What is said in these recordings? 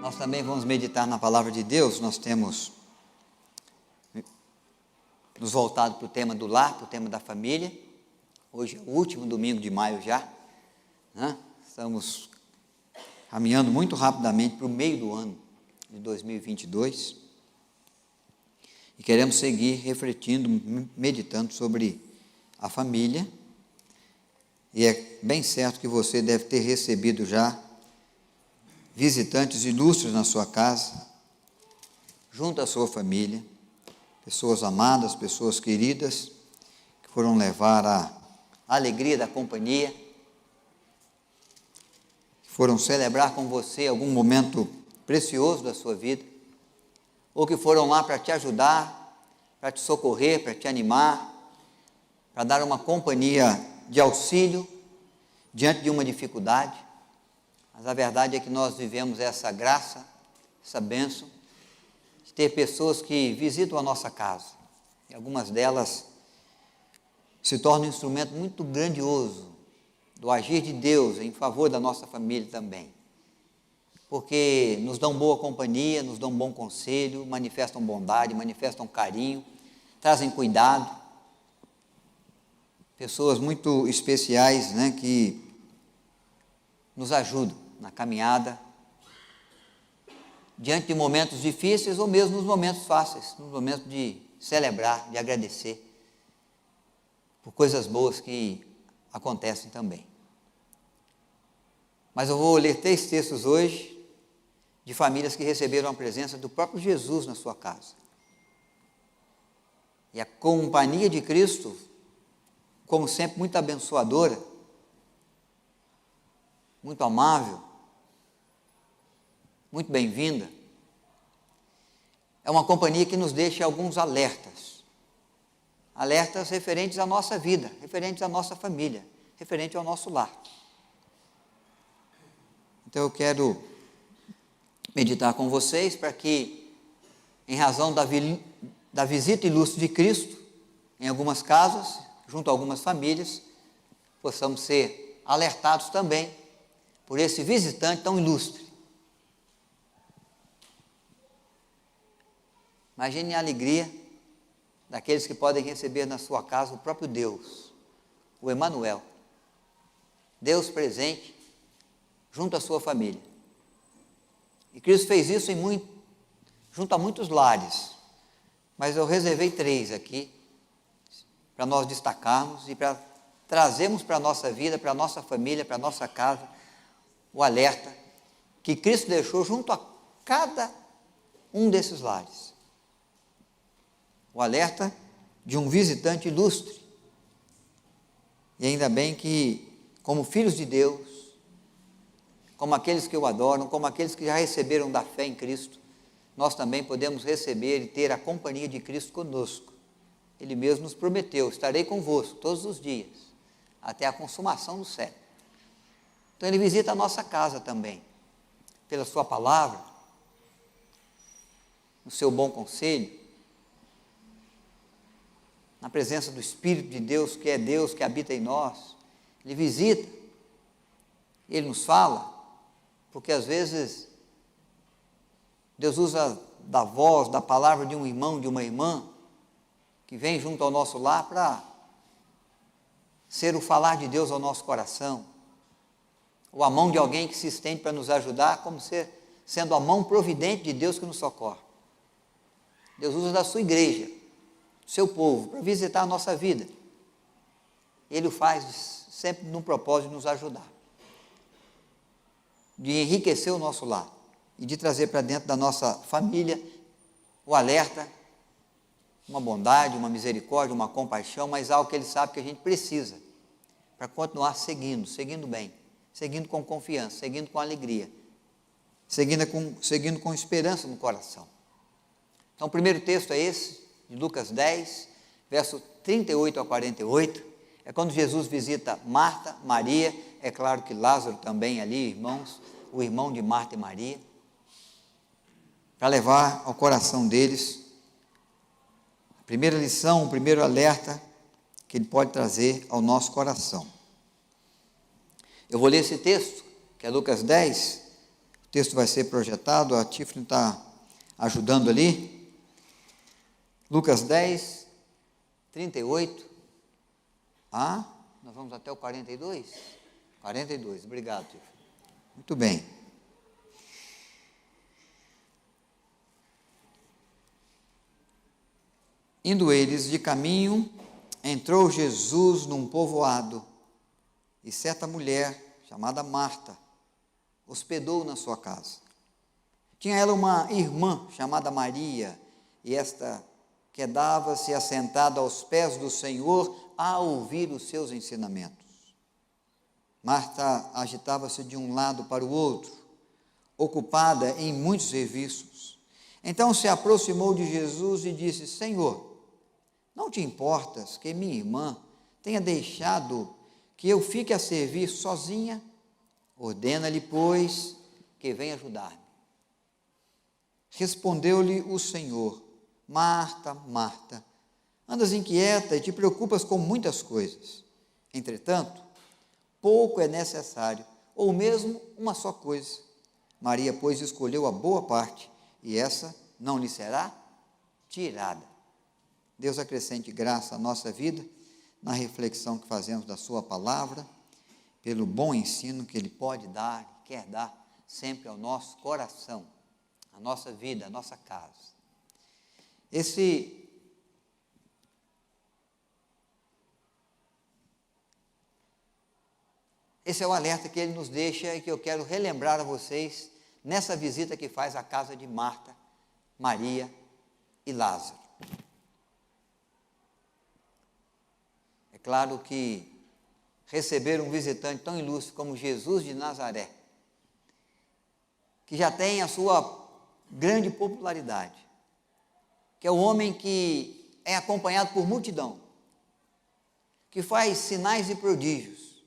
Nós também vamos meditar na palavra de Deus. Nós temos nos voltado para o tema do lar, para o tema da família. Hoje é o último domingo de maio já, né? Estamos caminhando muito rapidamente para o meio do ano de 2022 e queremos seguir refletindo, meditando sobre a família. E é bem certo que você deve ter recebido já visitantes ilustres na sua casa, junto à sua família, pessoas amadas, pessoas queridas, que foram levar a alegria da companhia, que foram celebrar com você algum momento precioso da sua vida, ou que foram lá para te ajudar, para te socorrer, para te animar, para dar uma companhia de auxílio diante de uma dificuldade. Mas a verdade é que nós vivemos essa graça, essa bênção, de ter pessoas que visitam a nossa casa. E algumas delas se tornam um instrumento muito grandioso do agir de Deus em favor da nossa família também. Porque nos dão boa companhia, nos dão bom conselho, manifestam bondade, manifestam carinho, trazem cuidado. Pessoas muito especiais, né, que nos ajudam na caminhada, diante de momentos difíceis ou mesmo nos momentos fáceis, nos momentos de celebrar, de agradecer por coisas boas que acontecem também. Mas eu vou ler 3 textos hoje de famílias que receberam a presença do próprio Jesus na sua casa. E a companhia de Cristo, como sempre, muito abençoadora, muito amável, muito bem-vinda. É uma companhia que nos deixa alguns alertas referentes à nossa vida, referentes à nossa família, referente ao nosso lar. Então eu quero meditar com vocês para que, em razão da visita ilustre de Cristo, em algumas casas, junto a algumas famílias, possamos ser alertados também por esse visitante tão ilustre. Imagine a alegria daqueles que podem receber na sua casa o próprio Deus, o Emanuel, Deus presente junto à sua família. E Cristo fez isso junto a muitos lares, mas eu reservei 3 aqui, para nós destacarmos e para trazermos para a nossa vida, para a nossa família, para a nossa casa, o alerta que Cristo deixou junto a cada um desses lares. O alerta de um visitante ilustre. E ainda bem que, como filhos de Deus, como aqueles que o adoram, como aqueles que já receberam da fé em Cristo, nós também podemos receber e ter a companhia de Cristo conosco. Ele mesmo nos prometeu: estarei convosco todos os dias, até a consumação do século. Então ele visita a nossa casa também, pela sua palavra, no seu bom conselho, na presença do Espírito de Deus, que habita em nós. Ele visita, ele nos fala, porque às vezes Deus usa da voz, da palavra de um irmão, de uma irmã, que vem junto ao nosso lar para ser o falar de Deus ao nosso coração, ou a mão de alguém que se estende para nos ajudar, como sendo a mão providente de Deus que nos socorre. Deus usa da sua igreja, seu povo, para visitar a nossa vida. Ele o faz sempre num propósito de nos ajudar, de enriquecer o nosso lar e de trazer para dentro da nossa família o alerta, uma bondade, uma misericórdia, uma compaixão, mas algo que ele sabe que a gente precisa para continuar seguindo bem, seguindo com confiança, seguindo com alegria, seguindo com esperança no coração. Então o primeiro texto é esse, de Lucas 10, verso 38 a 48, é quando Jesus visita Marta, Maria, é claro que Lázaro também ali, irmãos, o irmão de Marta e Maria, para levar ao coração deles a primeira lição, o primeiro alerta que ele pode trazer ao nosso coração. Eu vou ler esse texto, que é Lucas 10, texto vai ser projetado, a Tiffany está ajudando ali. Lucas 10, 38. Nós vamos até o 42? 42, obrigado, Tiffany. Muito bem. Indo eles de caminho, entrou Jesus num povoado, e certa mulher, chamada Marta, hospedou na sua casa. Tinha ela uma irmã chamada Maria, e esta quedava-se assentada aos pés do Senhor a ouvir os seus ensinamentos. Marta agitava-se de um lado para o outro, ocupada em muitos serviços. Então se aproximou de Jesus e disse: Senhor, não te importas que minha irmã tenha deixado que eu fique a servir sozinha? Ordena-lhe, pois, que venha ajudar-me. Respondeu-lhe o Senhor: Marta, Marta, andas inquieta e te preocupas com muitas coisas. Entretanto, pouco é necessário, ou mesmo uma só coisa. Maria, pois, escolheu a boa parte, e essa não lhe será tirada. Deus acrescente graça à nossa vida, na reflexão que fazemos da sua palavra, pelo bom ensino que Ele pode dar, quer dar, sempre ao nosso coração, à nossa vida, à nossa casa. Esse é o alerta que Ele nos deixa e que eu quero relembrar a vocês nessa visita que faz à casa de Marta, Maria e Lázaro. É claro que receber um visitante tão ilustre como Jesus de Nazaré, que já tem a sua grande popularidade, que é o homem que é acompanhado por multidão, que faz sinais e prodígios,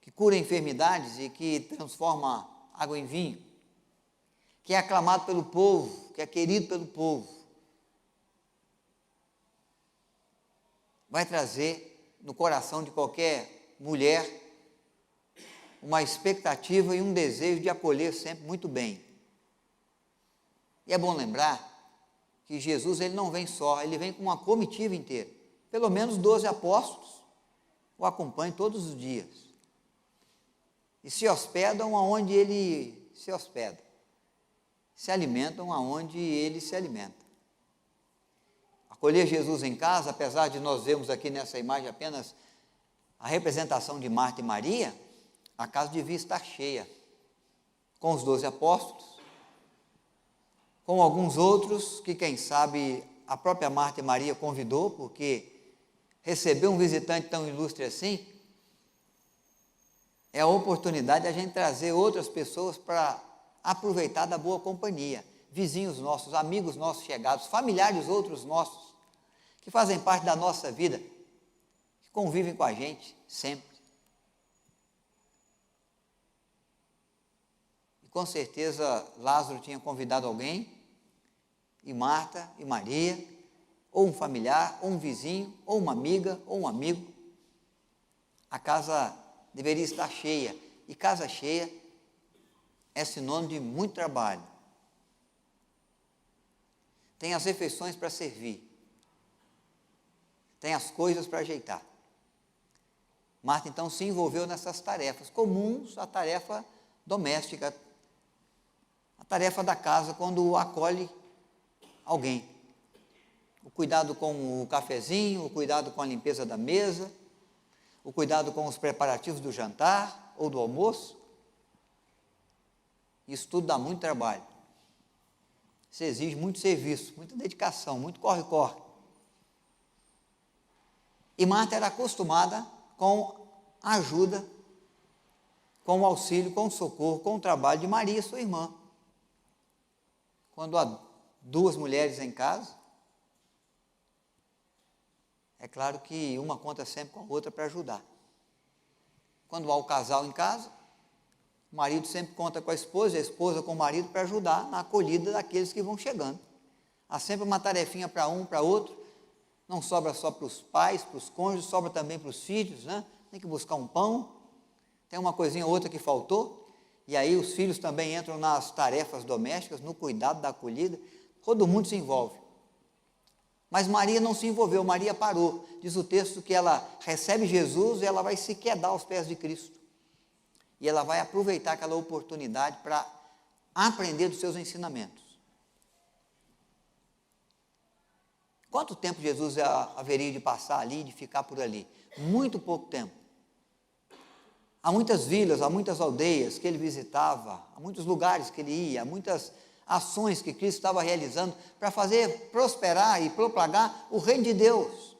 que cura enfermidades e que transforma água em vinho, que é aclamado pelo povo, que é querido pelo povo, vai trazer no coração de qualquer mulher uma expectativa e um desejo de acolher sempre muito bem. E é bom lembrar que Jesus, ele não vem só, ele vem com uma comitiva inteira. Pelo menos 12 apóstolos o acompanham todos os dias. E se hospedam aonde ele se hospeda. Se alimentam aonde ele se alimenta. Acolher Jesus em casa, apesar de nós vermos aqui nessa imagem apenas a representação de Marta e Maria, a casa devia estar cheia, com os 12 apóstolos, com alguns outros que, quem sabe, a própria Marta e Maria convidou, porque receber um visitante tão ilustre assim, é a oportunidade de a gente trazer outras pessoas para aproveitar da boa companhia, vizinhos nossos, amigos nossos chegados, familiares outros nossos, que fazem parte da nossa vida, que convivem com a gente sempre. E com certeza Lázaro tinha convidado alguém, e Marta e Maria, ou um familiar, ou um vizinho, ou uma amiga, ou um amigo. A casa deveria estar cheia, e casa cheia é sinônimo de muito trabalho. Tem as refeições para servir, tem as coisas para ajeitar. Marta então se envolveu nessas tarefas comuns, a tarefa doméstica, a tarefa da casa quando acolhe alguém. O cuidado com o cafezinho, o cuidado com a limpeza da mesa, o cuidado com os preparativos do jantar ou do almoço. Isso tudo dá muito trabalho. Isso exige muito serviço, muita dedicação, muito corre-corre. E Marta era acostumada com a ajuda, com o auxílio, com o socorro, com o trabalho de Maria, sua irmã. Quando há duas mulheres em casa, é claro que uma conta sempre com a outra para ajudar. Quando há o casal em casa, o marido sempre conta com a esposa com o marido para ajudar na acolhida daqueles que vão chegando. Há sempre uma tarefinha para um, para outro. Não sobra só para os pais, para os cônjuges, sobra também para os filhos, né? Tem que buscar um pão, tem uma coisinha ou outra que faltou. E aí os filhos também entram nas tarefas domésticas, no cuidado da acolhida, todo mundo se envolve. Mas Maria não se envolveu, Maria parou. Diz o texto que ela recebe Jesus e ela vai se quedar aos pés de Cristo. E ela vai aproveitar aquela oportunidade para aprender dos seus ensinamentos. Quanto tempo Jesus haveria de passar ali, de ficar por ali? Muito pouco tempo. Há muitas vilas, há muitas aldeias que ele visitava, há muitos lugares que ele ia, há muitas ações que Cristo estava realizando para fazer prosperar e propagar o reino de Deus.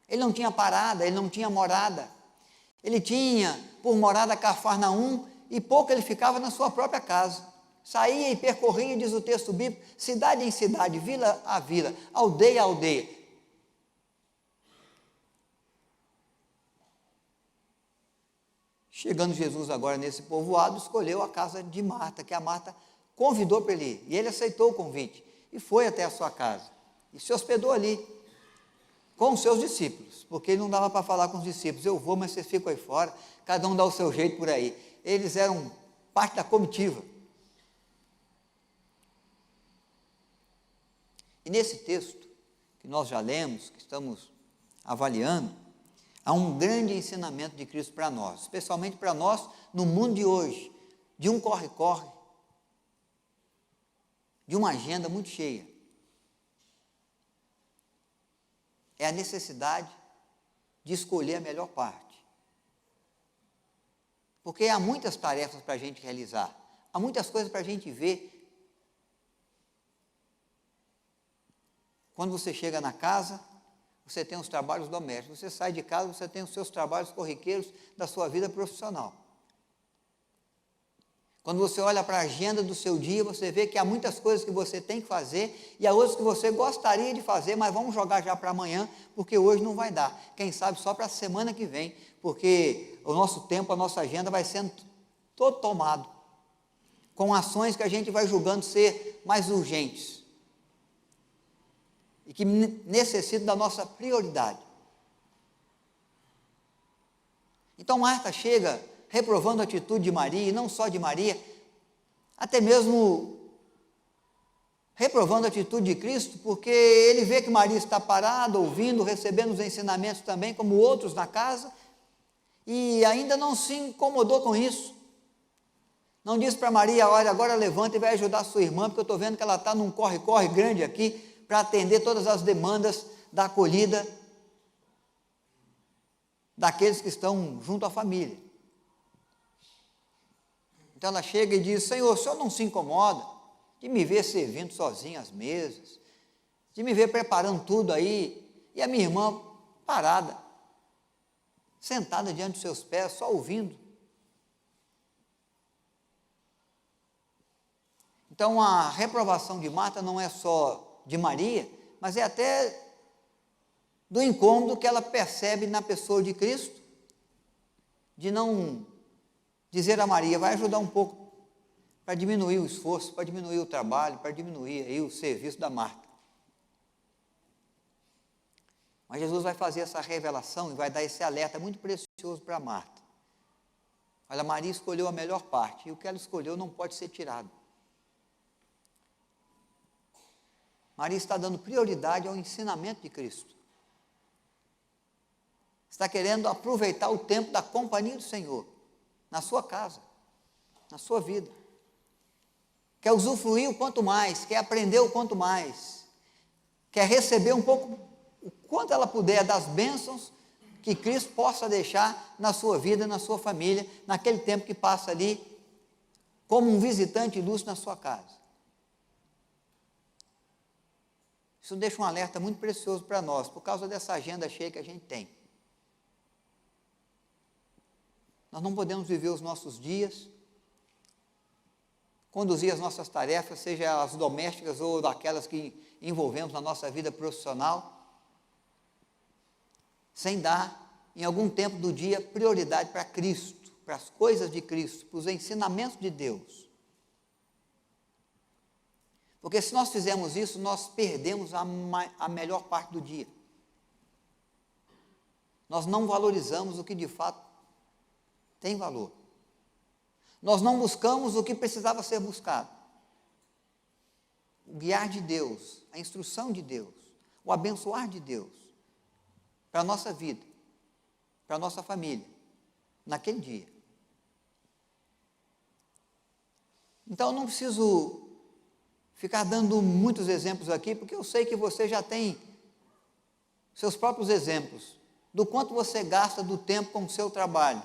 Ele não tinha parada, ele não tinha morada. Ele tinha por morada Cafarnaum e pouco ele ficava na sua própria casa. Saía e percorria, diz o texto bíblico, cidade em cidade, vila a vila, aldeia a aldeia. Chegando Jesus agora nesse povoado, escolheu a casa de Marta, que a Marta convidou para ele ir. E ele aceitou o convite e foi até a sua casa. E se hospedou ali com os seus discípulos, porque ele não dava para falar com os discípulos, eu vou, mas vocês ficam aí fora, cada um dá o seu jeito por aí. Eles eram parte da comitiva. E nesse texto, que nós já lemos, que estamos avaliando, há um grande ensinamento de Cristo para nós, especialmente para nós no mundo de hoje, de um corre-corre, de uma agenda muito cheia. É a necessidade de escolher a melhor parte. Porque há muitas tarefas para a gente realizar, há muitas coisas para a gente ver. Quando você chega na casa, você tem os trabalhos domésticos. Você sai de casa, você tem os seus trabalhos corriqueiros da sua vida profissional. Quando você olha para a agenda do seu dia, você vê que há muitas coisas que você tem que fazer e há outras que você gostaria de fazer, mas vamos jogar já para amanhã, porque hoje não vai dar. Quem sabe só para a semana que vem, porque o nosso tempo, a nossa agenda vai sendo todo tomado com ações que a gente vai julgando ser mais urgentes e que necessitam da nossa prioridade. Então Marta chega reprovando a atitude de Maria, e não só de Maria, até mesmo reprovando a atitude de Cristo, porque ele vê que Maria está parada, ouvindo, recebendo os ensinamentos também, como outros na casa, e ainda não se incomodou com isso. Não disse para Maria, olha, agora levanta e vai ajudar a sua irmã, porque eu estou vendo que ela está num corre-corre grande aqui, para atender todas as demandas da acolhida daqueles que estão junto à família. Então ela chega e diz, Senhor, o Senhor não se incomoda de me ver servindo sozinha às mesas, de me ver preparando tudo aí, e a minha irmã parada, sentada diante dos seus pés, só ouvindo. Então a reprovação de Marta não é só de Maria, mas é até do incômodo que ela percebe na pessoa de Cristo, de não dizer a Maria, vai ajudar um pouco para diminuir o esforço, para diminuir o trabalho, para diminuir aí o serviço da Marta. Mas Jesus vai fazer essa revelação e vai dar esse alerta muito precioso para Marta. Olha, Maria escolheu a melhor parte, e o que ela escolheu não pode ser tirado. Maria está dando prioridade ao ensinamento de Cristo. Está querendo aproveitar o tempo da companhia do Senhor, na sua casa, na sua vida. Quer usufruir o quanto mais, quer aprender o quanto mais, quer receber um pouco, o quanto ela puder, das bênçãos que Cristo possa deixar na sua vida, na sua família, naquele tempo que passa ali, como um visitante ilustre na sua casa. Isso deixa um alerta muito precioso para nós, por causa dessa agenda cheia que a gente tem. Nós não podemos viver os nossos dias, conduzir as nossas tarefas, seja as domésticas ou daquelas que envolvemos na nossa vida profissional, sem dar, em algum tempo do dia, prioridade para Cristo, para as coisas de Cristo, para os ensinamentos de Deus. Porque se nós fizermos isso, nós perdemos a melhor parte do dia. Nós não valorizamos o que de fato tem valor. Nós não buscamos o que precisava ser buscado. O guiar de Deus, a instrução de Deus, o abençoar de Deus para a nossa vida, para a nossa família, naquele dia. Então, eu não preciso ficar dando muitos exemplos aqui, porque eu sei que você já tem seus próprios exemplos do quanto você gasta do tempo com o seu trabalho,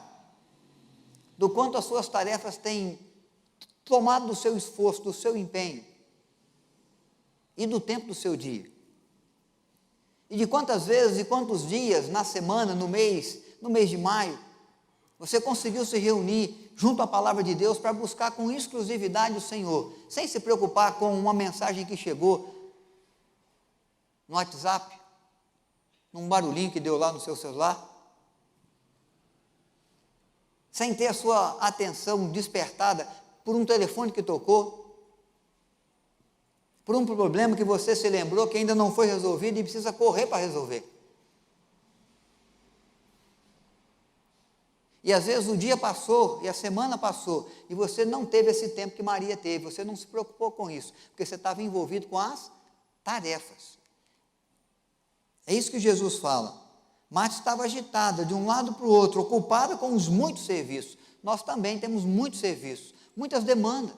do quanto as suas tarefas têm tomado do seu esforço, do seu empenho e do tempo do seu dia. E de quantas vezes e quantos dias na semana, no mês de maio, você conseguiu se reunir junto à palavra de Deus para buscar com exclusividade o Senhor, sem se preocupar com uma mensagem que chegou no WhatsApp, num barulhinho que deu lá no seu celular, sem ter a sua atenção despertada por um telefone que tocou, por um problema que você se lembrou que ainda não foi resolvido e precisa correr para resolver. E às vezes o dia passou e a semana passou e você não teve esse tempo que Maria teve, você não se preocupou com isso, porque você estava envolvido com as tarefas. É isso que Jesus fala. Marta estava agitada de um lado para o outro, ocupada com os muitos serviços. Nós também temos muitos serviços, muitas demandas.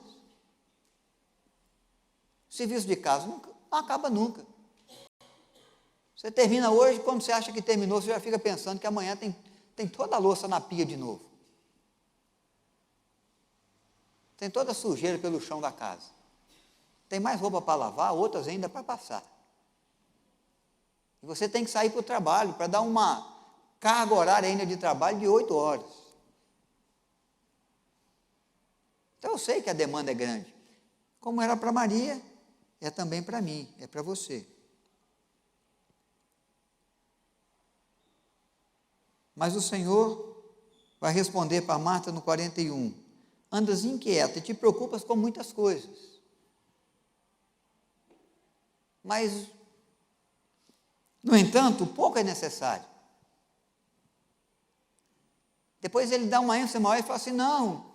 O serviço de casa não acaba nunca. Você termina hoje, quando você acha que terminou, você já fica pensando que amanhã tem toda a louça na pia de novo. Tem toda a sujeira pelo chão da casa. Tem mais roupa para lavar, outras ainda para passar. E você tem que sair para o trabalho, para dar uma carga horária ainda de trabalho de 8 horas. Então eu sei que a demanda é grande. Como era para Maria, é também para mim, é para você. Mas o Senhor vai responder para Marta no 41, andas inquieta e te preocupas com muitas coisas. Mas, no entanto, pouco é necessário. Depois ele dá uma ênfase maior e fala assim, não,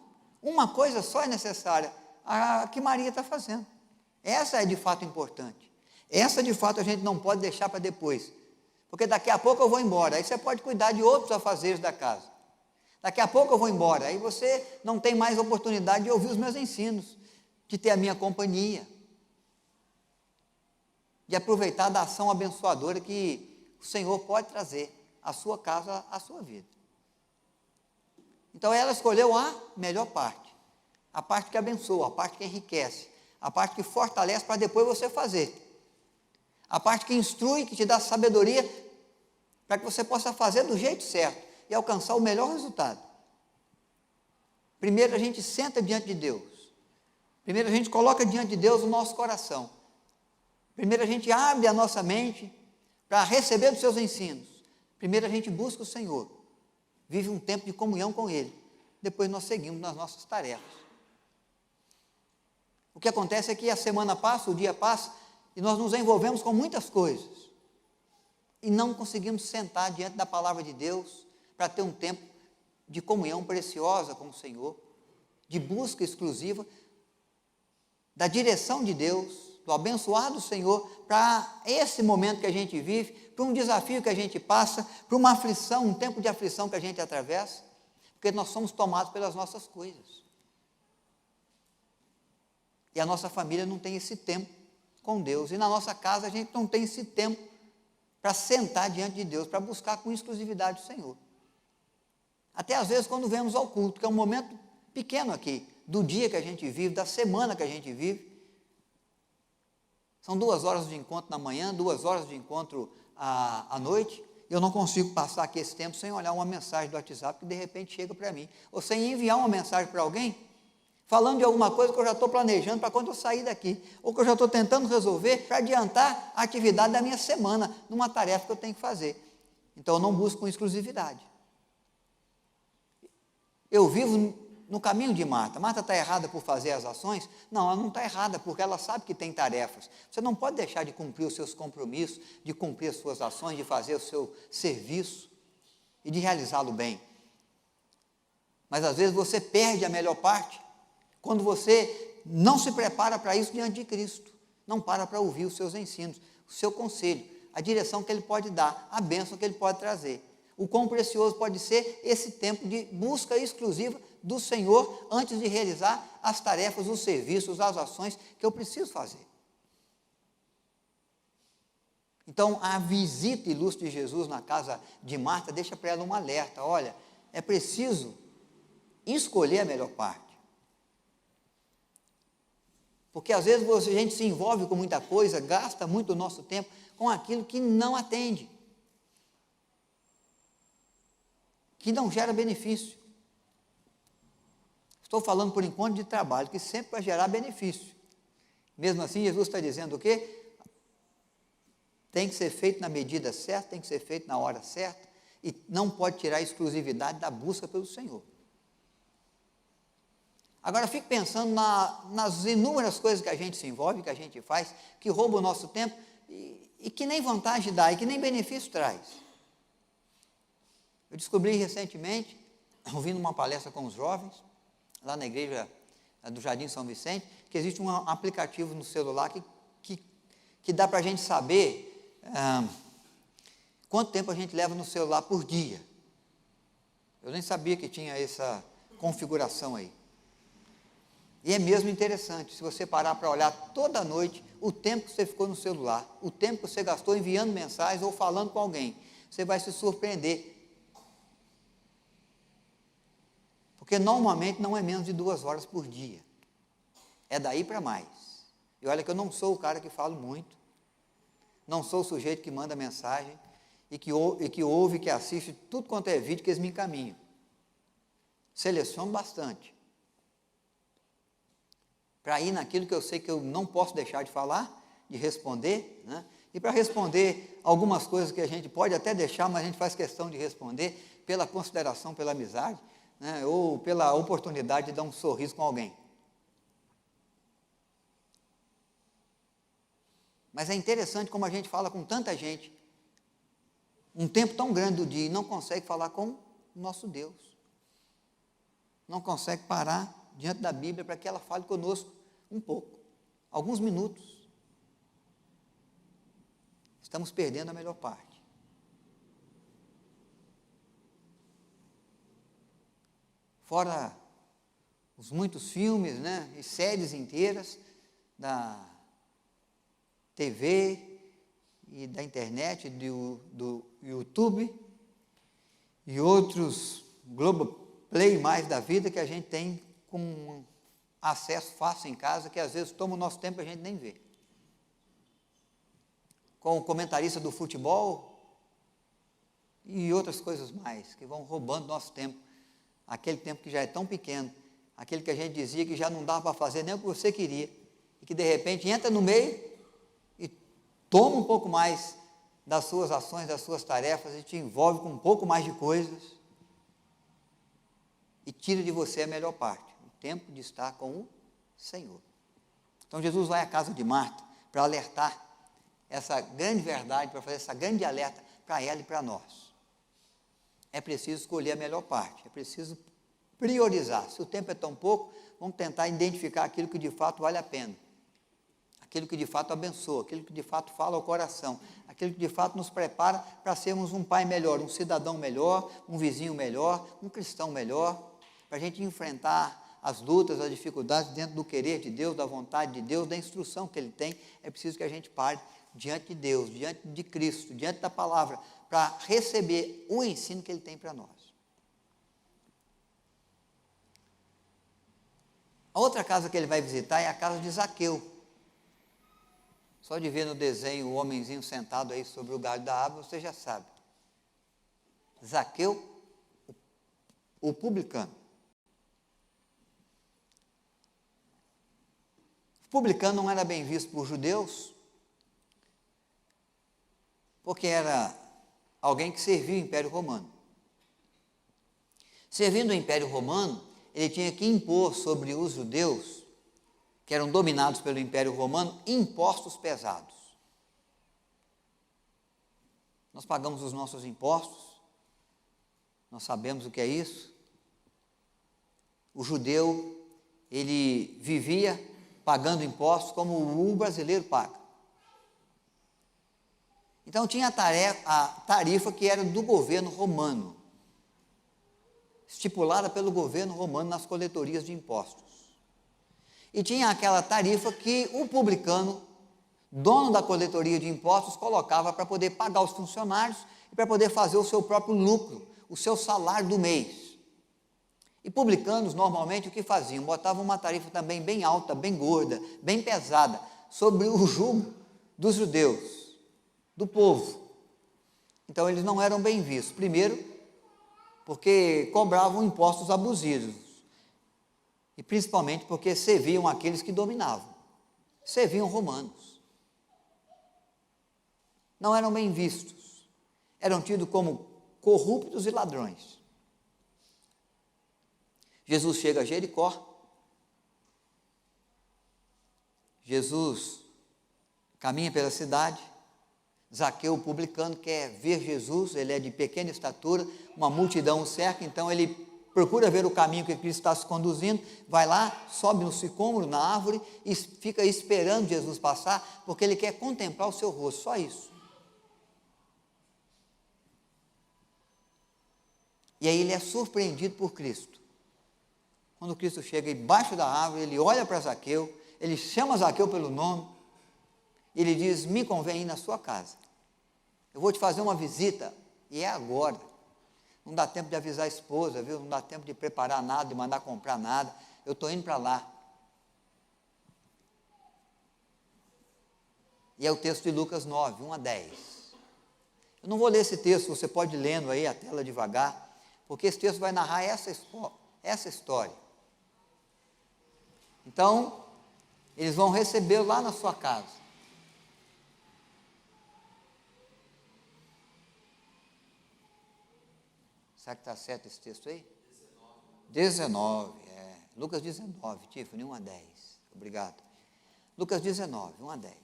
uma coisa só é necessária, a que Maria está fazendo. Essa é de fato importante. Essa de fato a gente não pode deixar para depois. Porque daqui a pouco eu vou embora, aí você pode cuidar de outros afazeres da casa. Daqui a pouco eu vou embora, aí você não tem mais oportunidade de ouvir os meus ensinos, de ter a minha companhia, de aproveitar da ação abençoadora que o Senhor pode trazer à sua casa, à sua vida. Então ela escolheu a melhor parte, a parte que abençoa, a parte que enriquece, a parte que fortalece para depois você fazer. A parte que instrui, que te dá sabedoria, para que você possa fazer do jeito certo e alcançar o melhor resultado. Primeiro a gente senta diante de Deus. Primeiro a gente coloca diante de Deus o nosso coração. Primeiro a gente abre a nossa mente para receber dos seus ensinos. Primeiro a gente busca o Senhor. Vive um tempo de comunhão com Ele. Depois nós seguimos nas nossas tarefas. O que acontece é que a semana passa, o dia passa, e nós nos envolvemos com muitas coisas. E não conseguimos sentar diante da palavra de Deus para ter um tempo de comunhão preciosa com o Senhor, de busca exclusiva, da direção de Deus, do abençoar do Senhor, para esse momento que a gente vive, para um desafio que a gente passa, para uma aflição, um tempo de aflição que a gente atravessa, porque nós somos tomados pelas nossas coisas. E a nossa família não tem esse tempo com Deus. E na nossa casa a gente não tem esse tempo para sentar diante de Deus, para buscar com exclusividade o Senhor. Até às vezes quando vemos ao culto, que é um momento pequeno aqui, do dia que a gente vive, da semana que a gente vive. São 2 horas de encontro na manhã, 2 horas de encontro à noite. Eu não consigo passar aqui esse tempo sem olhar uma mensagem do WhatsApp que de repente chega para mim. Ou sem enviar uma mensagem para alguém, falando de alguma coisa que eu já estou planejando para quando eu sair daqui, ou que eu já estou tentando resolver para adiantar a atividade da minha semana, numa tarefa que eu tenho que fazer. Então eu não busco com exclusividade. Eu vivo no caminho de Marta. Marta está errada por fazer as ações? Não, ela não está errada, porque ela sabe que tem tarefas. Você não pode deixar de cumprir os seus compromissos, de cumprir as suas ações, de fazer o seu serviço e de realizá-lo bem. Mas às vezes você perde a melhor parte quando você não se prepara para isso diante de Cristo. Não para ouvir os seus ensinos, o seu conselho, a direção que Ele pode dar, a bênção que Ele pode trazer. O quão precioso pode ser esse tempo de busca exclusiva do Senhor antes de realizar as tarefas, os serviços, as ações que eu preciso fazer. Então, a visita ilustre de Jesus na casa de Marta deixa para ela um alerta. Olha, é preciso escolher a melhor parte. Porque às vezes a gente se envolve com muita coisa, gasta muito do nosso tempo com aquilo que não atende, que não gera benefício. Estou falando por enquanto de trabalho, que sempre vai gerar benefício. Mesmo assim, Jesus está dizendo o quê? Tem que ser feito na medida certa, tem que ser feito na hora certa, e não pode tirar a exclusividade da busca pelo Senhor. Agora, fico pensando nas inúmeras coisas que a gente se envolve, que a gente faz, que roubam o nosso tempo, e que nem vantagem dá, e que nem benefício traz. Eu descobri recentemente, ouvindo uma palestra com os jovens, lá na igreja do Jardim São Vicente, que existe um aplicativo no celular que dá para a gente saber quanto tempo a gente leva no celular por dia. Eu nem sabia que tinha essa configuração aí. E é mesmo interessante, se você parar para olhar toda noite, o tempo que você ficou no celular, o tempo que você gastou enviando mensagens ou falando com alguém, você vai se surpreender. Porque normalmente não é menos de 2 horas por dia. É daí para mais. E olha que eu não sou o cara que falo muito, não sou o sujeito que manda mensagem e que ouve, que assiste tudo quanto é vídeo que eles me encaminham. Seleciono bastante. Para ir naquilo que eu sei que eu não posso deixar de falar, de responder, né? E para responder algumas coisas que a gente pode até deixar, mas a gente faz questão de responder pela consideração, pela amizade, né? Ou pela oportunidade de dar um sorriso com alguém. Mas é interessante como a gente fala com tanta gente, um tempo tão grande do dia, e não consegue falar com o nosso Deus. Não consegue parar diante da Bíblia para que ela fale conosco um pouco, alguns minutos. Estamos perdendo a melhor parte. Fora os muitos filmes, né, e séries inteiras da TV e da internet, do YouTube e outros Globoplay mais da vida que a gente tem com acesso fácil em casa, que às vezes toma o nosso tempo e a gente nem vê. Com o comentarista do futebol e outras coisas mais, que vão roubando nosso tempo, aquele tempo que já é tão pequeno, aquele que a gente dizia que já não dava para fazer nem o que você queria, e que de repente entra no meio e toma um pouco mais das suas ações, das suas tarefas, e te envolve com um pouco mais de coisas, e tira de você a melhor parte, o tempo de estar com o Senhor. Então Jesus vai à casa de Marta para alertar essa grande verdade, para fazer essa grande alerta para ela e para nós. É preciso escolher a melhor parte, é preciso priorizar. Se o tempo é tão pouco, vamos tentar identificar aquilo que de fato vale a pena, aquilo que de fato abençoa, aquilo que de fato fala ao coração, aquilo que de fato nos prepara para sermos um pai melhor, um cidadão melhor, um vizinho melhor, um cristão melhor, para a gente enfrentar as lutas, as dificuldades dentro do querer de Deus, da vontade de Deus, da instrução que Ele tem. É preciso que a gente pare diante de Deus, diante de Cristo, diante da palavra, para receber o ensino que Ele tem para nós. A outra casa que ele vai visitar é a casa de Zaqueu. Só de ver no desenho o homenzinho sentado aí sobre o galho da árvore, você já sabe. Zaqueu, o publicano. O publicano não era bem visto por judeus, porque era alguém que servia o Império Romano. Servindo o Império Romano, ele tinha que impor sobre os judeus, que eram dominados pelo Império Romano, impostos pesados. Nós pagamos os nossos impostos, nós sabemos o que é isso, o judeu, ele vivia pagando impostos como o brasileiro paga. Então tinha a tarifa que era do governo romano, estipulada pelo governo romano nas coletorias de impostos. E tinha aquela tarifa que o publicano, dono da coletoria de impostos, colocava para poder pagar os funcionários e para poder fazer o seu próprio lucro, o seu salário do mês. E publicanos, normalmente, o que faziam? Botavam uma tarifa também bem alta, bem gorda, bem pesada, sobre o jugo dos judeus, do povo. Então, eles não eram bem vistos. Primeiro, porque cobravam impostos abusivos. E principalmente porque serviam aqueles que dominavam. Serviam romanos. Não eram bem vistos. Eram tidos como corruptos e ladrões. Jesus chega a Jericó. Jesus caminha pela cidade. Zaqueu, o publicano, quer ver Jesus, ele é de pequena estatura, uma multidão o cerca, então ele procura ver o caminho que Cristo está se conduzindo, vai lá, sobe no sicômoro, na árvore, e fica esperando Jesus passar, porque ele quer contemplar o seu rosto, só isso. E aí ele é surpreendido por Cristo. Quando Cristo chega embaixo da árvore, ele olha para Zaqueu, ele chama Zaqueu pelo nome, ele diz: me convém ir na sua casa, eu vou te fazer uma visita, e é agora, não dá tempo de avisar a esposa, viu? Não dá tempo de preparar nada, de mandar comprar nada, eu estou indo para lá. E é o texto de Lucas 9, 1 a 10. Eu não vou ler esse texto, você pode ir lendo aí a tela devagar, porque esse texto vai narrar essa história. Então, eles vão recebê-lo lá na sua casa. Será que está certo esse texto aí? 19, Lucas 19, Tiffany, 1 a 10. Obrigado. Lucas 19, 1 a 10.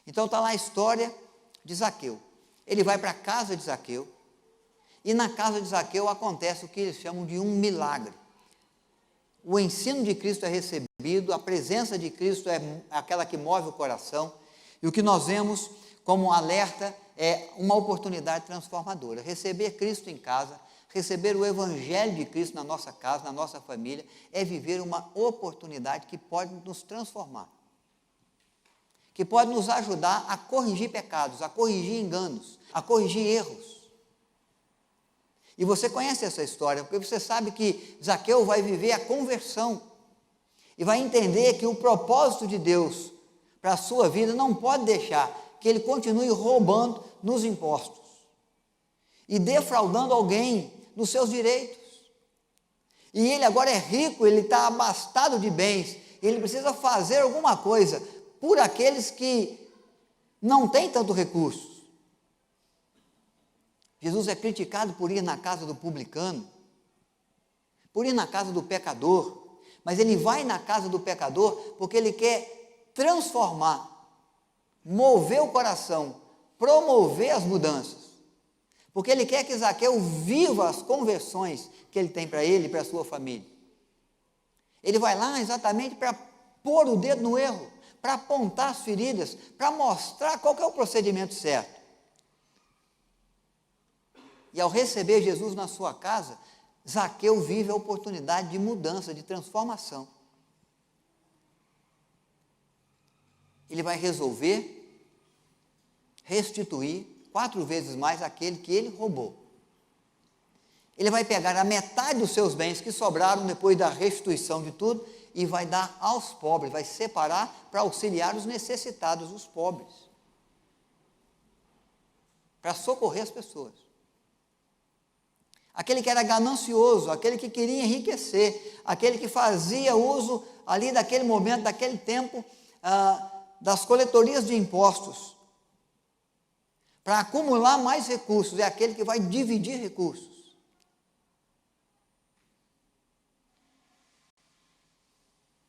Então está lá a história de Zaqueu. Ele vai para a casa de Zaqueu, e na casa de Zaqueu acontece o que eles chamam de um milagre. O ensino de Cristo é recebido, a presença de Cristo é aquela que move o coração, e o que nós vemos como alerta é uma oportunidade transformadora. Receber Cristo em casa, receber o Evangelho de Cristo na nossa casa, na nossa família, é viver uma oportunidade que pode nos transformar, que pode nos ajudar a corrigir pecados, a corrigir enganos, a corrigir erros. E você conhece essa história, porque você sabe que Zaqueu vai viver a conversão e vai entender que o propósito de Deus para a sua vida não pode deixar que ele continue roubando nos impostos e defraudando alguém nos seus direitos. E ele agora é rico, ele está abastado de bens, ele precisa fazer alguma coisa por aqueles que não têm tanto recurso. Jesus é criticado por ir na casa do publicano, por ir na casa do pecador, mas ele vai na casa do pecador porque ele quer transformar, mover o coração, promover as mudanças, porque ele quer que Zaqueu viva as conversões que ele tem para ele e para a sua família. Ele vai lá exatamente para pôr o dedo no erro, para apontar as feridas, para mostrar qual que é o procedimento certo. E ao receber Jesus na sua casa, Zaqueu vive a oportunidade de mudança, de transformação. Ele vai resolver restituir 4 vezes mais aquele que ele roubou. Ele vai pegar a metade dos seus bens que sobraram depois da restituição de tudo e vai dar aos pobres, vai separar para auxiliar os necessitados, os pobres, para socorrer as pessoas. Aquele que era ganancioso, aquele que queria enriquecer, aquele que fazia uso ali daquele momento, daquele tempo, das coletorias de impostos, para acumular mais recursos, é aquele que vai dividir recursos.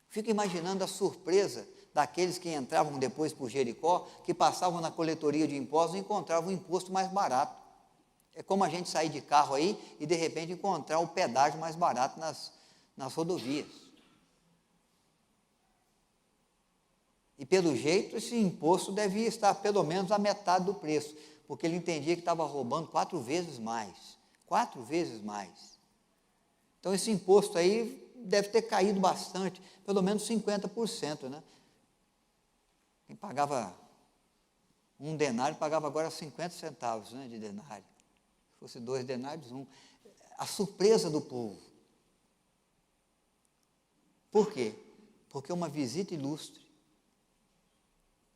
Fico imaginando a surpresa daqueles que entravam depois por Jericó, que passavam na coletoria de impostos e encontravam o imposto mais barato. É como a gente sair de carro aí e de repente encontrar o pedágio mais barato nas rodovias. E pelo jeito esse imposto devia estar pelo menos a metade do preço, porque ele entendia que estava roubando 4 vezes mais. 4 vezes mais. Então esse imposto aí deve ter caído bastante, pelo menos 50%, né? Quem pagava 1 denário, pagava agora 50 centavos, né, de denário. Se fosse 2 denários, 1. A surpresa do povo. Por quê? Porque uma visita ilustre.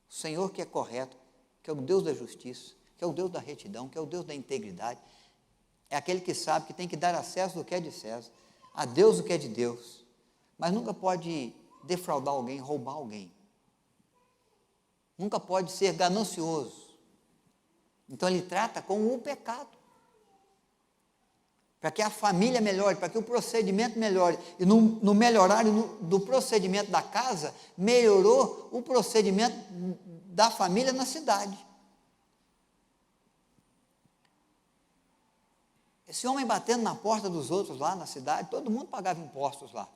O Senhor que é correto, que é o Deus da justiça, que é o Deus da retidão, que é o Deus da integridade, é aquele que sabe que tem que dar a César o que é de César, a Deus o que é de Deus, mas nunca pode defraudar alguém, roubar alguém. Nunca pode ser ganancioso. Então ele trata com o pecado. Para que a família melhore, para que o procedimento melhore. E no melhorar do procedimento da casa, melhorou o procedimento da família na cidade. Esse homem batendo na porta dos outros lá na cidade, todo mundo pagava impostos lá.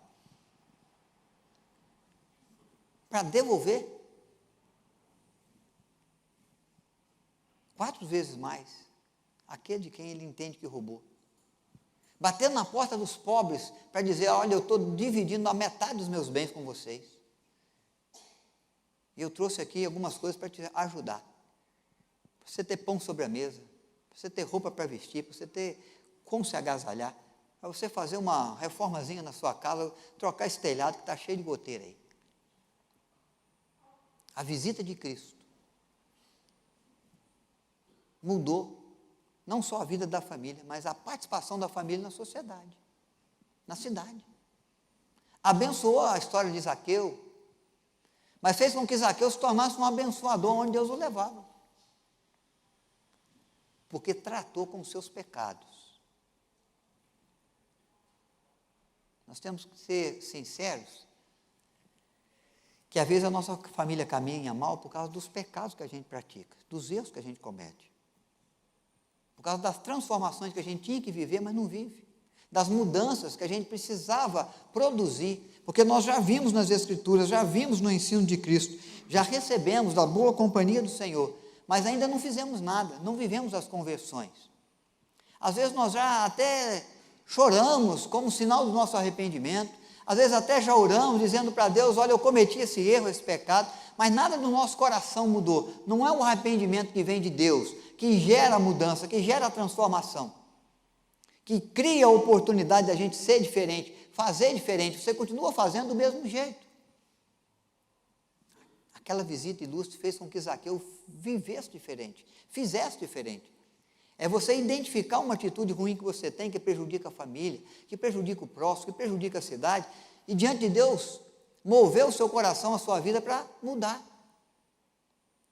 Para devolver 4 vezes mais aquele de quem ele entende que roubou. Batendo na porta dos pobres para dizer, olha, eu estou dividindo a metade dos meus bens com vocês. E eu trouxe aqui algumas coisas para te ajudar. Para você ter pão sobre a mesa, para você ter roupa para vestir, para você ter como se agasalhar, para você fazer uma reformazinha na sua casa, trocar esse telhado que está cheio de goteira aí. A visita de Cristo mudou não só a vida da família, mas a participação da família na sociedade, na cidade. Abençoou a história de Zaqueu, mas fez com que Zaqueu se tornasse um abençoador onde Deus o levava. Porque tratou com os seus pecados. Nós temos que ser sinceros, que às vezes a nossa família caminha mal por causa dos pecados que a gente pratica, dos erros que a gente comete. Por causa das transformações que a gente tinha que viver, mas não vive. Das mudanças que a gente precisava produzir, porque nós já vimos nas Escrituras, já vimos no ensino de Cristo, já recebemos da boa companhia do Senhor, mas ainda não fizemos nada, não vivemos as conversões. Às vezes nós já até choramos como sinal do nosso arrependimento, às vezes até já oramos dizendo para Deus, olha, eu cometi esse erro, esse pecado, mas nada do nosso coração mudou. Não é o arrependimento que vem de Deus, que gera a mudança, que gera a transformação, que cria a oportunidade da gente ser diferente, fazer diferente. Você continua fazendo do mesmo jeito. Aquela visita ilustre fez com que Zaqueu vivesse diferente, fizesse diferente. É você identificar uma atitude ruim que você tem, que prejudica a família, que prejudica o próximo, que prejudica a cidade, e diante de Deus, mover o seu coração, a sua vida para mudar,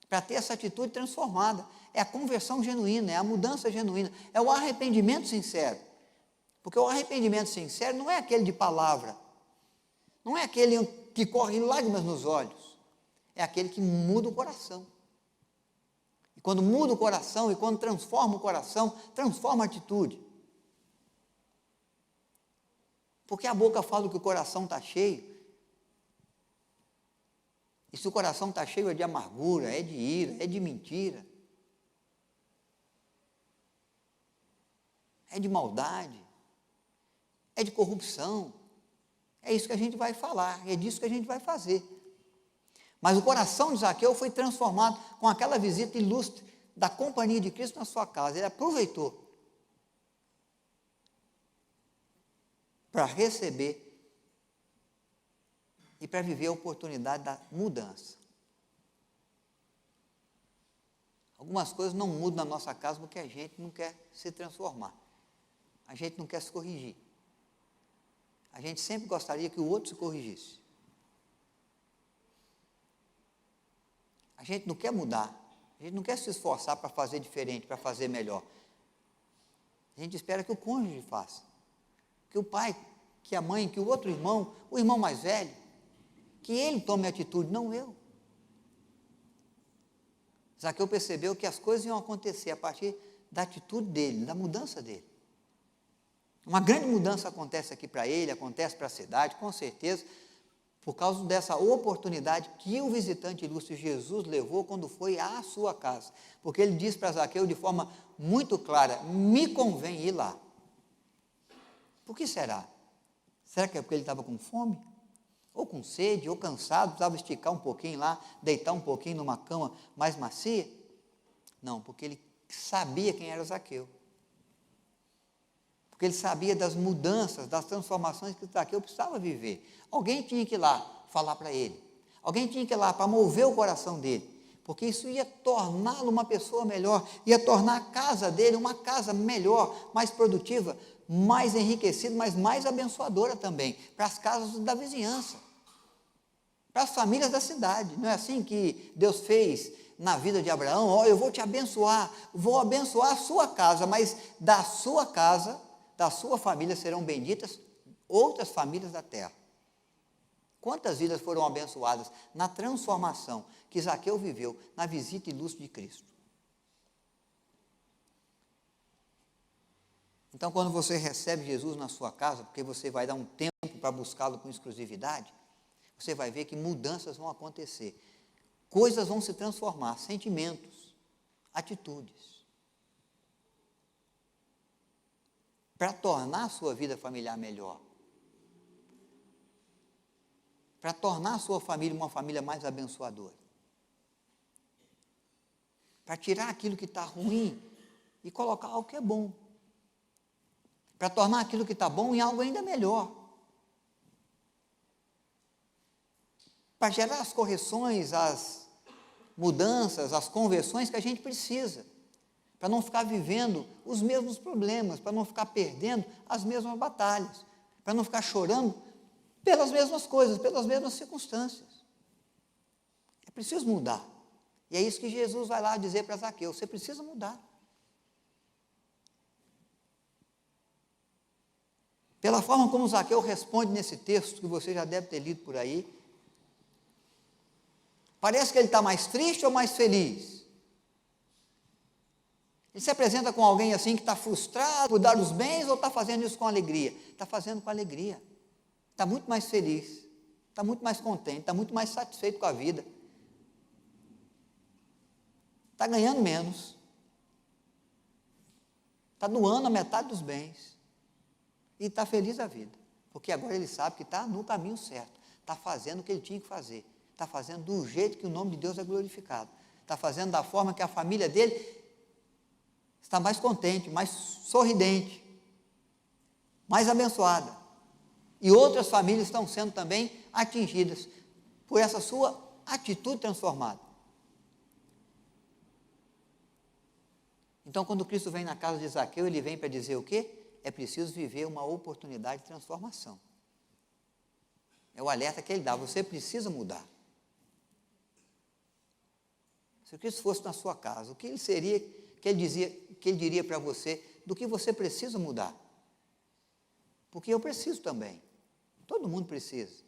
para ter essa atitude transformada. É a conversão genuína, é a mudança genuína, é o arrependimento sincero. Porque o arrependimento sincero não é aquele de palavra, não é aquele que corre lágrimas nos olhos, é aquele que muda o coração. E quando muda o coração e quando transforma o coração, transforma a atitude. Porque a boca fala que o coração está cheio. E se o coração está cheio é de amargura, é de ira, é de mentira, é de maldade, é de corrupção. É isso que a gente vai falar, é disso que a gente vai fazer. Mas o coração de Zaqueu foi transformado com aquela visita ilustre da companhia de Cristo na sua casa. Ele aproveitou para receber e para viver a oportunidade da mudança. Algumas coisas não mudam na nossa casa porque a gente não quer se transformar. A gente não quer se corrigir. A gente sempre gostaria que o outro se corrigisse. A gente não quer mudar, a gente não quer se esforçar para fazer diferente, para fazer melhor. A gente espera que o cônjuge faça, que o pai, que a mãe, que o outro irmão, o irmão mais velho, que ele tome atitude, não eu. Zaqueu percebeu que as coisas iam acontecer a partir da atitude dele, da mudança dele. Uma grande mudança acontece aqui para ele, acontece para a cidade, com certeza, por causa dessa oportunidade que o visitante ilustre Jesus levou quando foi à sua casa. Porque ele diz para Zaqueu de forma muito clara: me convém ir lá. Por que será? Será que é porque ele estava com fome? Ou com sede, ou cansado, precisava esticar um pouquinho lá, deitar um pouquinho numa cama mais macia? Não, porque ele sabia quem era Zaqueu. Porque ele sabia das mudanças, das transformações que Zaqueu precisava viver. Alguém tinha que ir lá falar para ele. Alguém tinha que ir lá para mover o coração dele. Porque isso ia torná-lo uma pessoa melhor, ia tornar a casa dele uma casa melhor, mais produtiva, mais enriquecida, mas mais abençoadora também, para as casas da vizinhança, para as famílias da cidade. Não é assim que Deus fez na vida de Abraão? Ó, eu vou te abençoar, vou abençoar a sua casa, mas da sua casa, da sua família serão benditas outras famílias da terra. Quantas vidas foram abençoadas na transformação que Zaqueu viveu na visita ilustre de Cristo? Então, quando você recebe Jesus na sua casa, porque você vai dar um tempo para buscá-lo com exclusividade, você vai ver que mudanças vão acontecer, coisas vão se transformar, sentimentos, atitudes, para tornar a sua vida familiar melhor, para tornar a sua família uma família mais abençoadora, para tirar aquilo que está ruim e colocar algo que é bom, para tornar aquilo que está bom em algo ainda melhor, para gerar as correções, as mudanças, as conversões que a gente precisa, para não ficar vivendo os mesmos problemas, para não ficar perdendo as mesmas batalhas, para não ficar chorando pelas mesmas coisas, pelas mesmas circunstâncias. É preciso mudar. E é isso que Jesus vai lá dizer para Zaqueu: você precisa mudar. Pela forma como Zaqueu responde nesse texto, que você já deve ter lido por aí, parece que ele está mais triste ou mais feliz? Ele se apresenta com alguém assim que está frustrado por dar os bens, ou está fazendo isso com alegria? Está fazendo com alegria. Está muito mais feliz, está muito mais contente, está muito mais satisfeito com a vida. Está ganhando menos. Está doando a metade dos bens. E está feliz da vida. Porque agora ele sabe que está no caminho certo. Está fazendo o que ele tinha que fazer. Está fazendo do jeito que o nome de Deus é glorificado. Está fazendo da forma que a família dele está mais contente, mais sorridente, mais abençoada. E outras famílias estão sendo também atingidas por essa sua atitude transformada. Então, quando Cristo vem na casa de Zaqueu, ele vem para dizer o quê? É preciso viver uma oportunidade de transformação. É o alerta que ele dá: você precisa mudar. Se Cristo fosse na sua casa, o que ele seria, que ele diria para você do que você precisa mudar? Porque eu preciso também. Todo mundo precisa.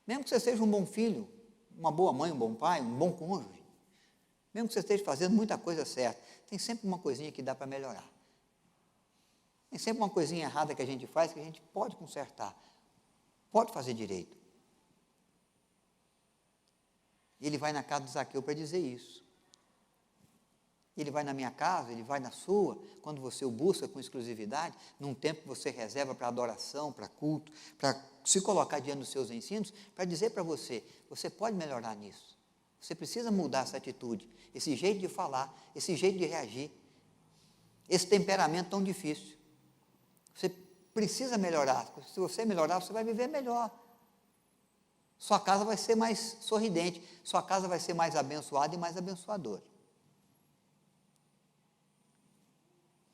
Mesmo que você seja um bom filho, uma boa mãe, um bom pai, um bom cônjuge, mesmo que você esteja fazendo muita coisa certa, tem sempre uma coisinha que dá para melhorar. Tem sempre uma coisinha errada que a gente faz que a gente pode consertar, pode fazer direito. E ele vai na casa de Zaqueu para dizer isso. Ele vai na minha casa, ele vai na sua, quando você o busca com exclusividade, num tempo que você reserva para adoração, para culto, para se colocar diante dos seus ensinos, para dizer para você: você pode melhorar nisso. Você precisa mudar essa atitude, esse jeito de falar, esse jeito de reagir, esse temperamento tão difícil. Você precisa melhorar. Se você melhorar, você vai viver melhor. Sua casa vai ser mais sorridente, sua casa vai ser mais abençoada e mais abençoadora.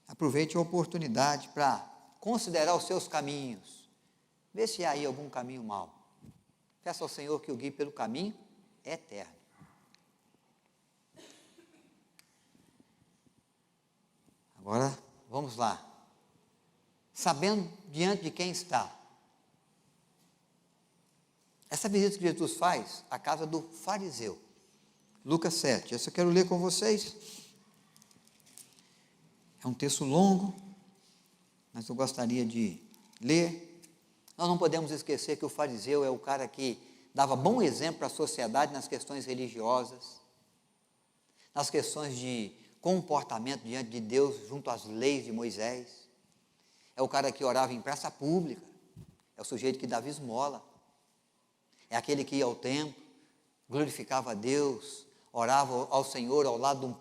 Aproveite a oportunidade para considerar os seus caminhos. Vê se há aí algum caminho mau. Peça ao Senhor que o guie pelo caminho eterno. Agora, vamos lá. Sabendo diante de quem está. Essa visita que Jesus faz à casa do fariseu. Lucas 7. Essa eu quero ler com vocês. É um texto longo, mas eu gostaria de ler. Nós não podemos esquecer que o fariseu é o cara que dava bom exemplo para a sociedade nas questões religiosas, nas questões de comportamento diante de Deus, junto às leis de Moisés. É o cara que orava em praça pública, é o sujeito que dava esmola, é aquele que ia ao templo, glorificava a Deus, orava ao Senhor ao lado de um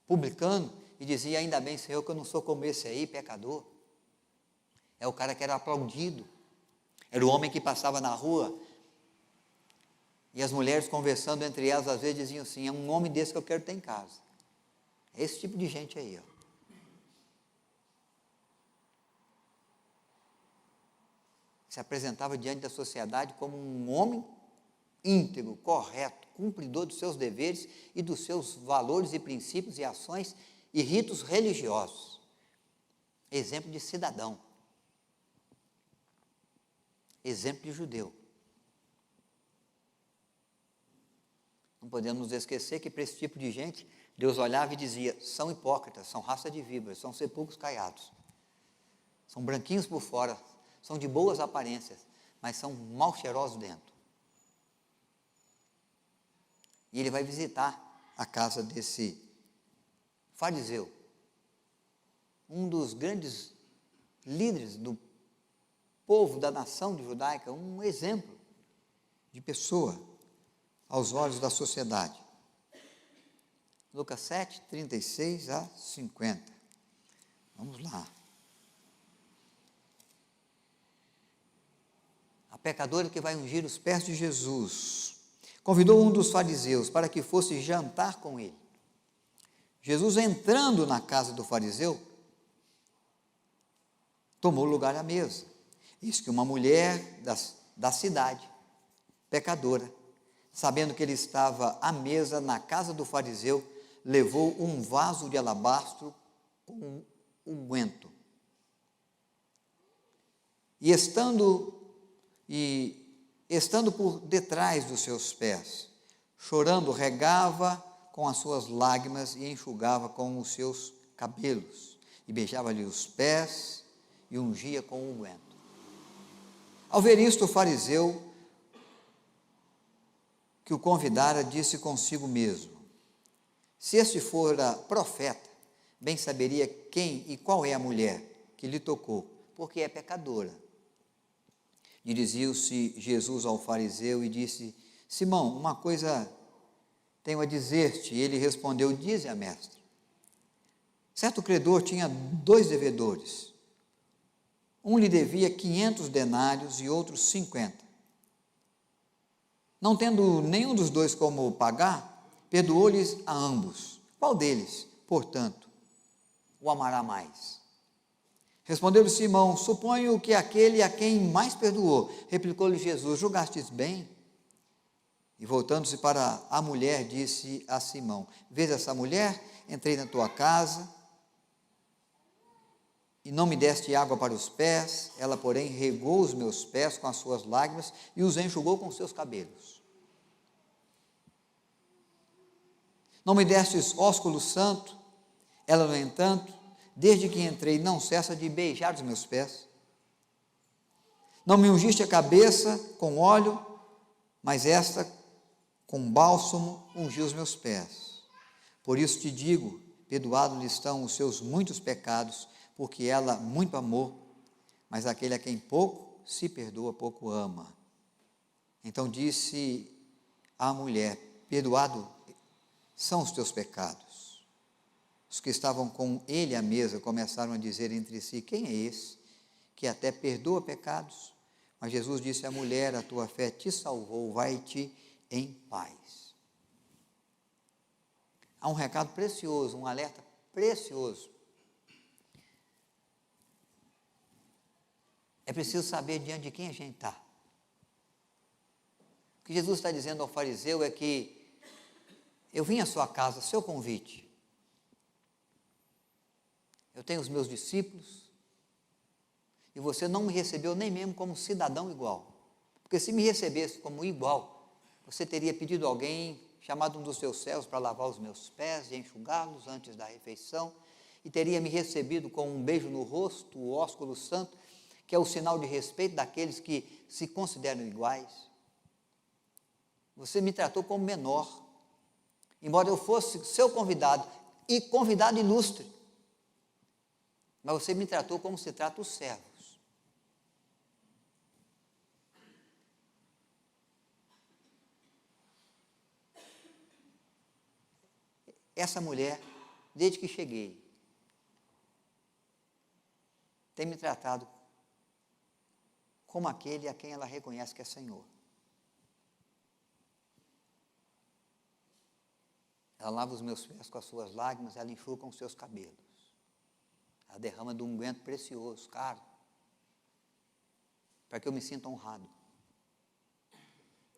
publicano e dizia: ainda bem, Senhor, que eu não sou como esse aí, pecador. É o cara que era aplaudido, era o homem que passava na rua e as mulheres conversando entre elas, às vezes diziam assim: é um homem desse que eu quero ter em casa. É esse tipo de gente aí, ó. Se apresentava diante da sociedade como um homem íntegro, correto, cumpridor dos seus deveres e dos seus valores e princípios e ações e ritos religiosos. Exemplo de cidadão. Exemplo de judeu. Não podemos nos esquecer que para esse tipo de gente, Deus olhava e dizia: são hipócritas, são raça de víboras, são sepulcros caiados, são branquinhos por fora, são de boas aparências, mas são mal cheirosos dentro. E ele vai visitar a casa desse fariseu, um dos grandes líderes do povo, da nação judaica, um exemplo de pessoa aos olhos da sociedade. Lucas 7, 36 a 50. Vamos lá. A pecadora que vai ungir os pés de Jesus convidou um dos fariseus para que fosse jantar com ele. Jesus, entrando na casa do fariseu, tomou lugar à mesa. Eis que uma mulher da cidade, pecadora, sabendo que ele estava à mesa na casa do fariseu, levou um vaso de alabastro com unguento. E estando por detrás dos seus pés, chorando, regava com as suas lágrimas e enxugava com os seus cabelos, e beijava-lhe os pés e ungia com unguento. Ao ver isto, o fariseu que o convidara disse consigo mesmo: se este fora profeta, bem saberia quem e qual é a mulher que lhe tocou, porque é pecadora. Dirigiu-se Jesus ao fariseu e disse: Simão, uma coisa tenho a dizer-te. E ele respondeu: dize-a, mestre. Certo credor tinha 2 devedores. Um lhe devia 500 denários e outro 50. Não tendo nenhum dos 2 como pagar, perdoou-lhes a ambos. Qual deles, portanto, o amará mais? Respondeu-lhe Simão: suponho que aquele a quem mais perdoou. Replicou-lhe Jesus: julgastes bem. E voltando-se para a mulher, disse a Simão: vês essa mulher? Entrei na tua casa e não me deste água para os pés, ela, porém, regou os meus pés com as suas lágrimas e os enxugou com os seus cabelos. Não me destes ósculo santo, ela, no entanto, desde que entrei, não cessa de beijar os meus pés. Não me ungiste a cabeça com óleo, mas esta, com bálsamo, ungiu os meus pés. Por isso te digo, perdoados lhe estão os seus muitos pecados, porque ela muito amou, mas aquele a quem pouco se perdoa, pouco ama. Então disse a mulher: perdoado são os teus pecados. Os que estavam com ele à mesa começaram a dizer entre si: quem é esse que até perdoa pecados? Mas Jesus disse à mulher: a tua fé te salvou, vai-te em paz. Há um recado precioso, um alerta precioso. É preciso saber diante de quem a gente está. O que Jesus está dizendo ao fariseu é que eu vim à sua casa, seu convite. Eu tenho os meus discípulos e você não me recebeu nem mesmo como cidadão igual. Porque se me recebesse como igual, você teria pedido a alguém, chamado um dos seus servos para lavar os meus pés e enxugá-los antes da refeição. e teria me recebido com um beijo no rosto, o ósculo santo, que é o sinal de respeito daqueles que se consideram iguais. Você me tratou como menor, embora eu fosse seu convidado, e convidado ilustre, mas você me tratou como se trata os servos. Essa mulher, desde que cheguei, tem me tratado como aquele a quem ela reconhece que é Senhor. Ela lava os meus pés com as suas lágrimas, ela enxuga com os seus cabelos. Ela derrama de um unguento precioso, caro, para que eu me sinta honrado.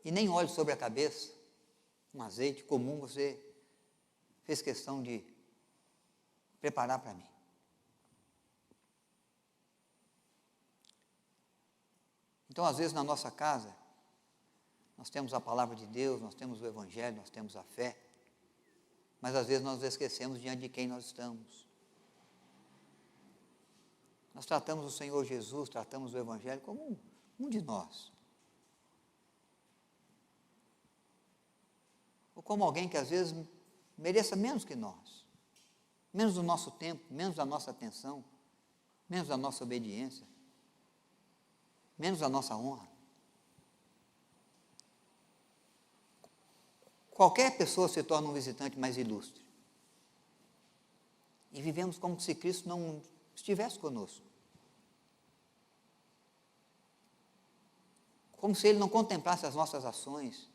E nem óleo sobre a cabeça, um azeite comum, você fez questão de preparar para mim. Então, às vezes, na nossa casa, nós temos a palavra de Deus, nós temos o Evangelho, nós temos a fé, mas às vezes nós esquecemos diante de quem nós estamos. Nós tratamos o Senhor Jesus, tratamos o Evangelho como um de nós. Ou como alguém que às vezes mereça menos que nós, menos do nosso tempo, menos da nossa atenção, menos da nossa obediência, menos da nossa honra. Qualquer pessoa se torna um visitante mais ilustre. E vivemos como se Cristo não estivesse conosco. Como se Ele não contemplasse as nossas ações.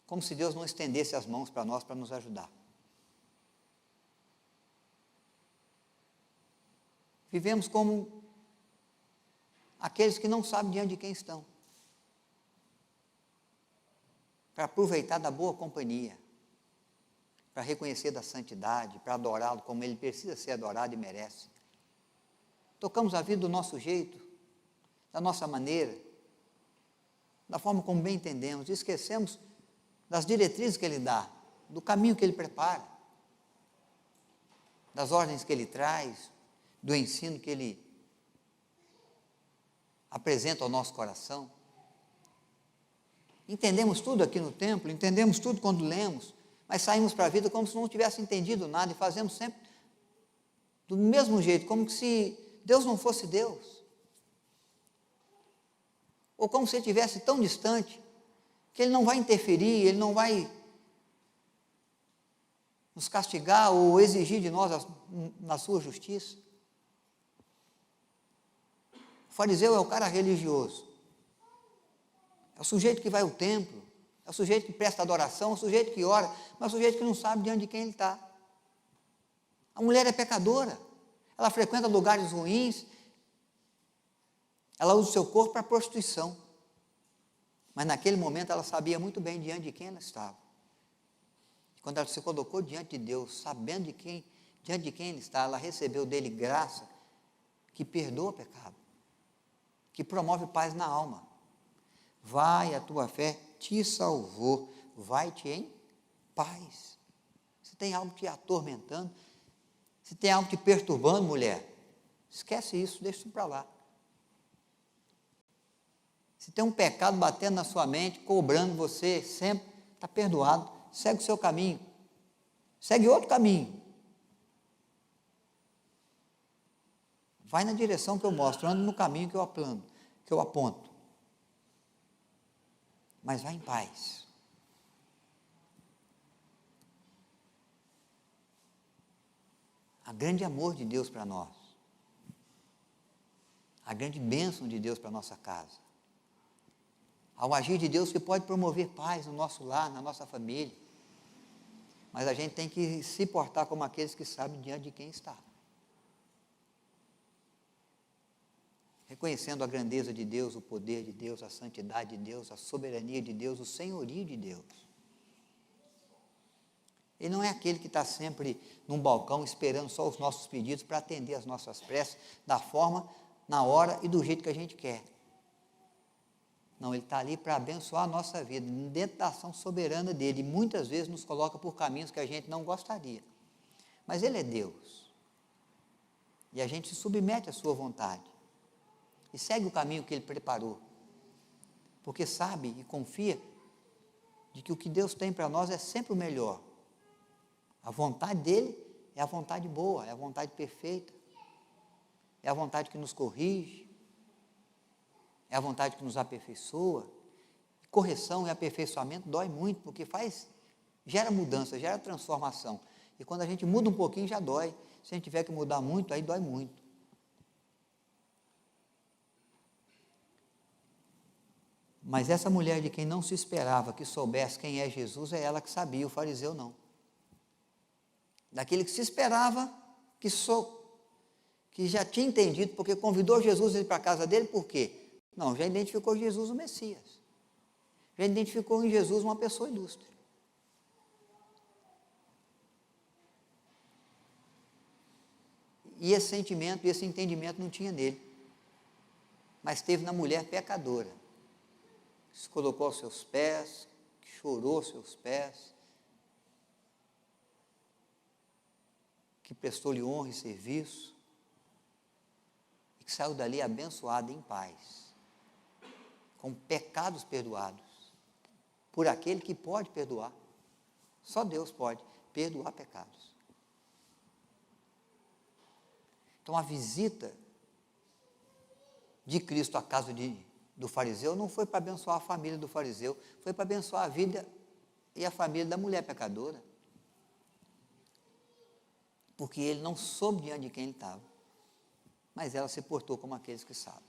Como se Deus não estendesse as mãos para nós para nos ajudar. Vivemos como aqueles que não sabem diante de quem estão. Para aproveitar da boa companhia, para reconhecer da santidade, para adorá-lo como ele precisa ser adorado e merece. Tocamos a vida do nosso jeito, da nossa maneira, da forma como bem entendemos, e esquecemos das diretrizes que ele dá, do caminho que ele prepara, das ordens que ele traz, do ensino que ele apresenta ao nosso coração. Entendemos tudo aqui no templo, entendemos tudo quando lemos, mas saímos para a vida como se não tivesse entendido nada e fazemos sempre do mesmo jeito, como se Deus não fosse Deus. Ou como se Ele estivesse tão distante que Ele não vai interferir, Ele não vai nos castigar ou exigir de nós na sua justiça. O fariseu é o cara religioso. É o sujeito que vai ao templo, é o sujeito que presta adoração, é o sujeito que ora, mas é o sujeito que não sabe diante de quem ele está. A mulher é pecadora, ela frequenta lugares ruins, ela usa o seu corpo para prostituição, mas naquele momento ela sabia muito bem diante de quem ela estava. Quando ela se colocou diante de Deus, sabendo diante de quem ele está, ela recebeu dele graça que perdoa o pecado, que promove paz na alma. Vai, a tua fé te salvou, vai-te em paz. Se tem algo te atormentando, se tem algo te perturbando, mulher, esquece isso, deixa isso para lá. Se tem um pecado batendo na sua mente, cobrando você sempre, está perdoado, segue o seu caminho, segue outro caminho. Vai na direção que eu mostro, anda no caminho que eu aponto. Mas vá em paz. A grande amor de Deus para nós, a grande bênção de Deus para a nossa casa, ao agir de Deus que pode promover paz no nosso lar, na nossa família, mas a gente tem que se portar como aqueles que sabem diante de quem está. Reconhecendo a grandeza de Deus, o poder de Deus, a santidade de Deus, a soberania de Deus, o senhorio de Deus. Ele não é aquele que está sempre num balcão esperando só os nossos pedidos para atender as nossas preces da forma, na hora e do jeito que a gente quer. Não, Ele está ali para abençoar a nossa vida, dentro da ação soberana dEle, e muitas vezes nos coloca por caminhos que a gente não gostaria, Mas Ele é Deus. E a gente se submete à sua vontade. E segue o caminho que Ele preparou. Porque sabe e confia de que o que Deus tem para nós é sempre o melhor. A vontade dEle é a vontade boa, é a vontade perfeita. É a vontade que nos corrige. É a vontade que nos aperfeiçoa. Correção e aperfeiçoamento dói muito, porque gera mudança, gera transformação. E quando a gente muda um pouquinho, já dói. Se a gente tiver que mudar muito, aí dói muito. Mas essa mulher de quem não se esperava que soubesse quem é Jesus, é ela que sabia, o fariseu não. Daquele que se esperava, que já tinha entendido, porque convidou Jesus a ir para a casa dele, por quê? Não, já identificou Jesus o Messias. Já identificou em Jesus uma pessoa ilustre. E esse sentimento, esse entendimento não tinha nele. Mas teve na mulher pecadora. Que se colocou aos seus pés, que chorou aos seus pés, que prestou-lhe honra e serviço, e que saiu dali abençoada em paz, com pecados perdoados, por aquele que pode perdoar. Só Deus pode perdoar pecados. Então a visita de Cristo à casa do fariseu não foi para abençoar a família do fariseu, foi para abençoar a vida e a família da mulher pecadora. Porque ele não soube diante de quem ele estava, mas ela se portou como aqueles que sabem.